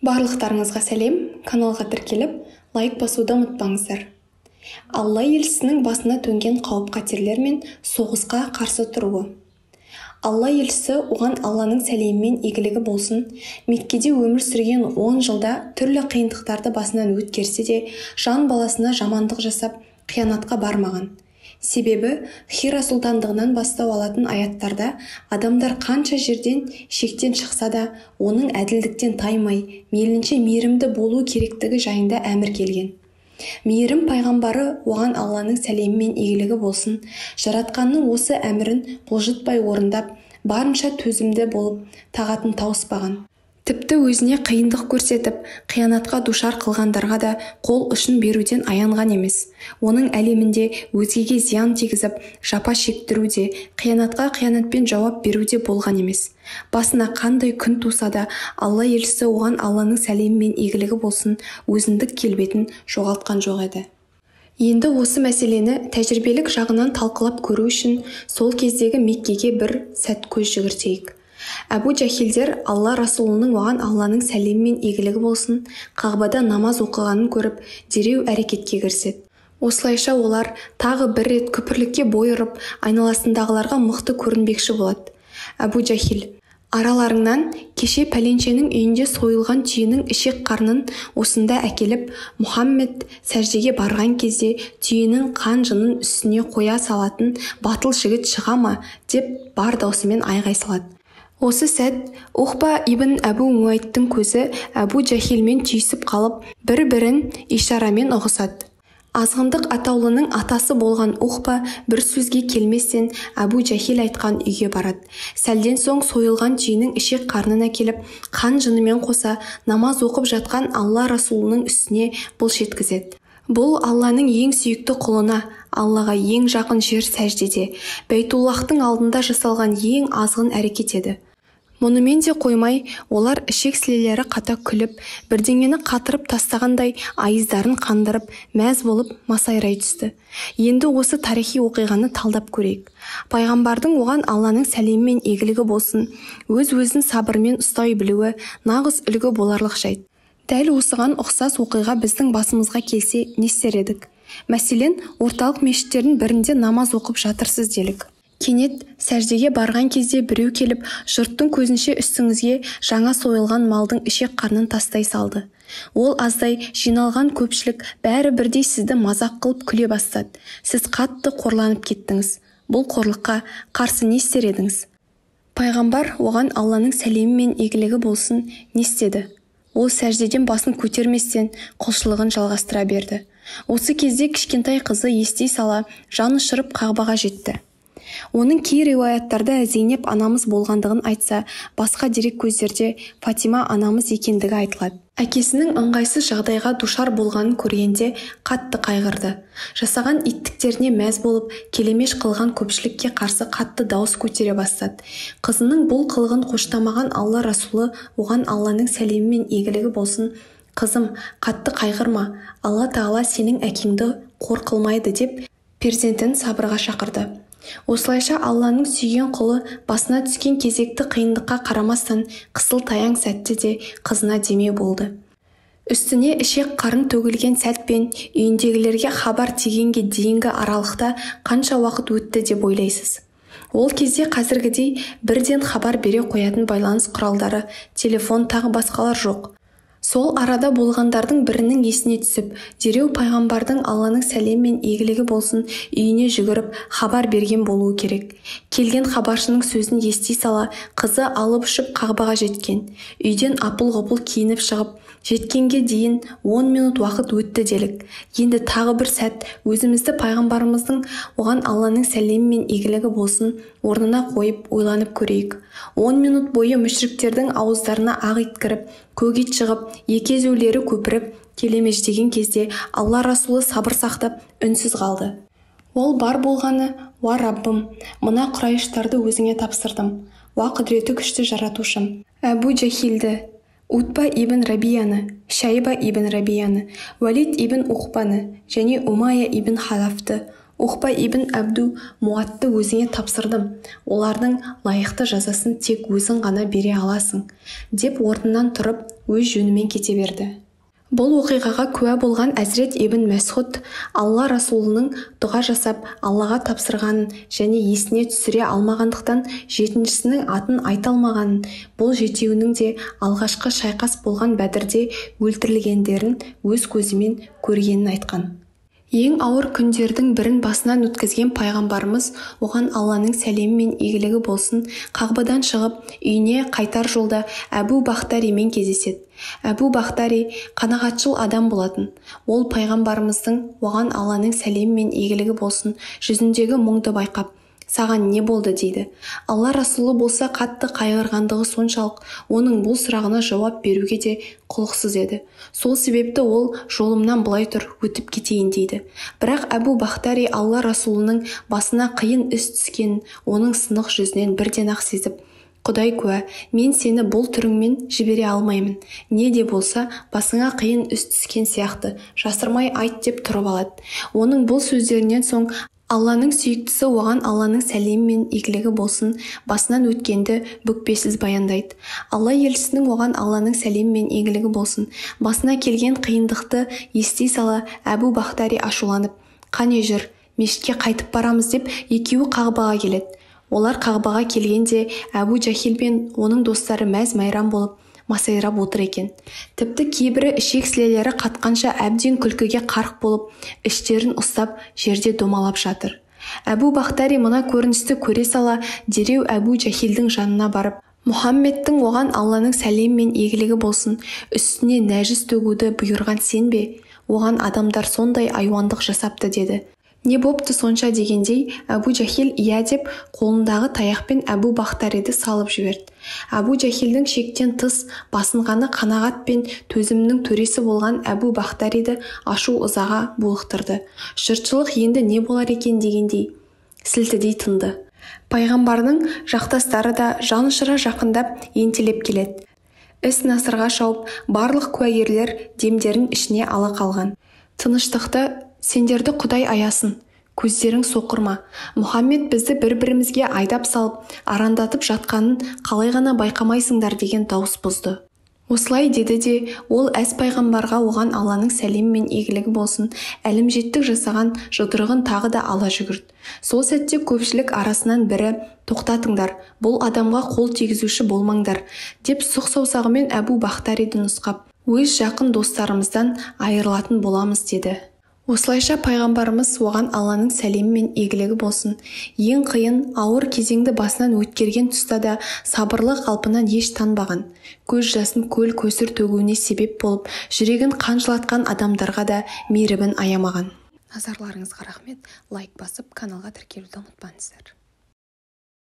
Барлықтарыңызға сәлем, каналға тіркеліп, лайк басуды ұмытпаңыздар. Алла елшісінің басына төнген қауіп-қатерлер мен соғысқа қарсы тұруы. Алла елшісі оған Алланың сәлемімен игілігі болсын, Меккеде өмір сүрген 10 жылда түрлі қиындықтарды басынан өткерсе де, жан баласына жамандық жасап, қиянатқа бармаған. Себебі, Хира сұлтандығынан бастау алатын аяттарда адамдар қанша жерден шектен шықса да, оның әділдіктен таймай, мейлінше мейірімді болу керектігі жайында әмір келген. Мейірім пайғамбары оған Алланың сәлемімен игілігі болсын, жаратқанның осы әмірін бұлжытпай орындап, барынша төзімді болып, тағатын тауыспаған. Тіпті өзіне қиындық көрсетіп, қиянатқа душар қылғандарға да қол ұшын беруден аянған емес. Оның әлемінде өзгеге зиян тигізіп, жапа шектіруде, қиянатқа қиянатпен жауап беруде болған емес. Басына қандай күн туса да, Алла елшісі оған Алланың сәлемімен игілігі болсын, өзіндік келбетін жоғалтқан жоқ еді. Енді осы мәселені тәжірибелік жағынан талқылап көру үшін сол кездегі Меккеге бір сәт көз жүгіртейік. Әбу Джахилдер Алла Расулының оған Алланың сәлемімен игілігі болсын, Қағбада намаз оқығанын көріп, дереу әрекетке кіріседі. Осылайша олар тағы бір рет күпірлікке бой ұрып, айналасындағыларға мықты көрінбекші болады. Әбу Джахил: араларыңнан кеше пәленшенің үйінде сойылған түйенің ішек қарнын осында әкеліп, Мұхаммед сәждеге барған кезде түйенің қан жынын үстіне қоя салатын батыл жігіт шыға ма, деп бар даусымен айғай салады. Осы сәт Ухба ибн Әбу Муайттың көзі Әбу Джахилмен түйісіп қалып, бір-бірін ишарамен ұғысады. Азғындық атаулының атасы болған Ухба бір сөзге келместен Әбу Джахил айтқан үйге барады. Сәлден соң сойылған түйенің ішек қарнын әкеліп, қан жынымен қоса намаз оқып жатқан Алла Расулының үстіне бұлш еткізеді. Бұл Алланың ең сүйікті құлына, Аллаға ең жақын жер сәждеде, Бәйтуллахтың алдында жасалған ең азғын әрекет еді. Мұнымен де қоймай, олар ішек-сілелері қата күліп, бірдеңені қатырып тастағандай айыздарын қандырып, мәз болып масайрай түсті. Енді осы тарихи оқиғаны талдап көрейік. Пайғамбардың оған Алланың сәлемімен игілігі болсын, өз-өзін сабырмен ұстай білуі нағыз үлгі боларлық жайт. Дәл осыған ұқсас оқиға біздің басымызға келсе, не істер едік? Мәселен, орталық мешіттердің бірінде намаз оқып жатырсыз делік. Кенет сәждеге барған кезде біреу келіп, жұрттың көзінше үстіңізге жаңа сойылған малдың ішек қарнын тастай салды. Ол аздай жиналған көпшілік бәрі бірдей сізді мазақ қылып күле бастады. Сіз қатты қорланып кеттіңіз. Бұл қорлыққа қарсы не істер едіңіз? Пайғамбар оған Алланың сәлемімен игілігі болсын не істеді? Ол сәждеден басын көтерместен құлшылығын жалғастыра берді. Осы кезде кішкентай қызы ести сала жан ұшырып Қағбаға жетті. Оның кей риуаяттарда Зейнеп анамыз болғандығын айтса, басқа дерек көздерде Фатима анамыз екендігі айтылады. Әкесінің ыңғайсыз жағдайға душар болғанын көргенде қатты қайғырды. Жасаған иттіктеріне мәз болып, келемеш қылған көпшілікке қарсы қатты дауыс көтере бастады. Қызының бұл қылығын қоштамаған Алла Расулы оған Алланың сәлемімен игілігі болсын, «Қызым, қатты қайғырма, Алла Тағала сенің әкеңді қор қылмайды» деп перзентін сабырға шақырды. Осылайша Алланың сүйген құлы басына түскен кезекті қиындыққа қарамастан қысыл-таяң сәтте де қызына демеу болды. Үстіне ішек қарын төгілген сәтпен үйіндегілерге хабар тигенге дейінгі аралықта қанша уақыт өтті деп ойлайсыз? Ол кезде қазіргідей бірден хабар бере қоятын байланыс құралдары, телефон тағы басқалар жоқ. Сол арада болғандардың бірінің есіне түсіп, дереу пайғамбардың Алланың сәлемімен игілігі болсын үйіне жүгіріп хабар берген болуы керек. Келген хабаршының сөзін ести сала, қызы алып ұшып Қағбаға жеткен. Үйден апыл-ғұпыл киініп шығып, жеткенге дейін 10 минут уақыт өтті делік. Енді тағы бір сәт өзімізді пайғамбарымыздың оған Алланың сәлемімен игілігі болсын орнына қойып ойланып көрейік. 10 минут бойы мүшриктердің ауыздарына ақ ит кіріп, көк ит шығып, екі езулері көпіріп, келемеждеген кезде Алла Расулы сабыр сақтап үнсіз қалды. Ол бар болғаны: «Уа Раббым, мына Құрайыштарды өзіңе тапсырдым. Уа құдіреті күшті жаратушым, Әбу Джахилді, Утба ибн Рабияны, Шайба ибн Рабияны, Валид ибн Ухбаны және Умайя ибн Халафты, Ухба ибн Абду Муатты өзіңе тапсырдым, олардың лайықты жазасын тек өзің ғана бере аласың, деп орнынан тұрып өз жөнімен кете берді. Бұл оқиғаға куә болған Әзірет ибн Мәсғуд Алла Расулының дұға жасап Аллаға тапсырғанын және есіне түсіре алмағандықтан жетіншісінің атын айта алмағанын, бұл жетеуінің де алғашқы шайқас болған Бәдірде өлтірілгендерін өз көзімен көргенін айтқан. Ең ауыр күндердің бірін басынан өткізген пайғамбарымыз оған Алланың сәлемі мен игілігі болсын Қағбадан шығып үйіне қайтар жолда Әбу Бахтаримен кездеседі. Әбу Бахтари қанағатшыл адам болатын. Ол пайғамбарымыздың оған Алланың сәлемі мен игілігі болсын жүзіндегі мұңды байқап, саған не болды дейді. Алла Расулы болса қатты қайғырғандығы соншалық оның бұл сұрағына жауап беруге де құлықсыз еді. Сол себепті ол жолымнан былай тұр, өтіп кетейін дейді. Бірақ Әбу Бахтари Алла Расулының басына қиын іс түскенін оның сынық жүзінен бірден-ақ сезіп, Құдай куә, мен сені бұл түріңмен жібере алмаймын. Не де болса, басыңа қиын іс түскен сияқты, жасырмай айт деп тұрып алады. Оның бұл сөздерінен соң Алланың сүйіктісі оған Алланың сәлемі мен игілігі болсын басынан өткенді бүкпесіз баяндайды. Алла елшісінің оған Алланың сәлемі мен игілігі болсын басына келген қиындықты ести сала Әбу Бахтари ашуланып, қане жүр, мешітке қайтып барамыз деп екеуі Қағбаға келеді. Олар Қағбаға келгенде Әбу Жахил пен оның достары мәз-майрам болып масайрап отыр екен. Тіпті кейбірі ішек-сілелері қатқанша әбден күлкіге қарық болып, іштерін ұстап жерде домалап жатыр. Әбу Бахтари мына көріністі көре сала дереу Әбу Жахилдің жанына барып, Мұхаммедтің оған Алланың сәлемі мен игілігі болсын үстіне нәжіс төгуді бұйырған сен бе? Оған адамдар сондай айуандық жасапты деді. Не бопты сонша дегендей, Әбу Жахил ия деп қолындағы таяқпен Әбу Бахтариді салып жіберді. Әбу Жахилдің шектен тыс басынғаны қанағат пен төзімнің төресі болған Әбу Бахтариді ашу ызаға булықтырды. Жұртшылық енді не болар екен дегендей сілтідей тынды. Пайғамбардың жақтастары да жанұшыра жақындап ентелеп келеді. Іс насырға шауып, барлық куәгерлер демдерін ішіне ала қалған. Тыныштықты сендерді Құдай аясын, көздерің соқырма. Мұхаммед бізді бір-бірімізге айдап салып, арандатып жатқанын қалай ғана байқамайсыңдар деген дауыс бұзды. Осылай деді де, ол әз пайғамбарға оған Алланың сәлемі мен игілігі болсын әлімжеттік жасаған жұдырығын тағы да ала жүгірді. Сол сәтте көпшілік арасынан бірі, тоқтатыңдар, бұл адамға қол тигізуші болмаңдар, деп сұқ саусағымен Әбу Бахтариді нұсқап, өз жақын достарымыздан айырылатын боламыз деді. Осылайша пайғамбарымыз оған Алланың сәлемі мен игілігі болсын ең қиын, ауыр кезеңді басынан өткерген тұста да сабырлы қалпынан еш танбаған, көз жасын көл көсір төгуіне себеп болып, жүрегін қан жылатқан адамдарға да мейірімін аямаған. Назарларыңызға рахмет. Лайк басып, каналға тіркелуді ұмытпаңыздар.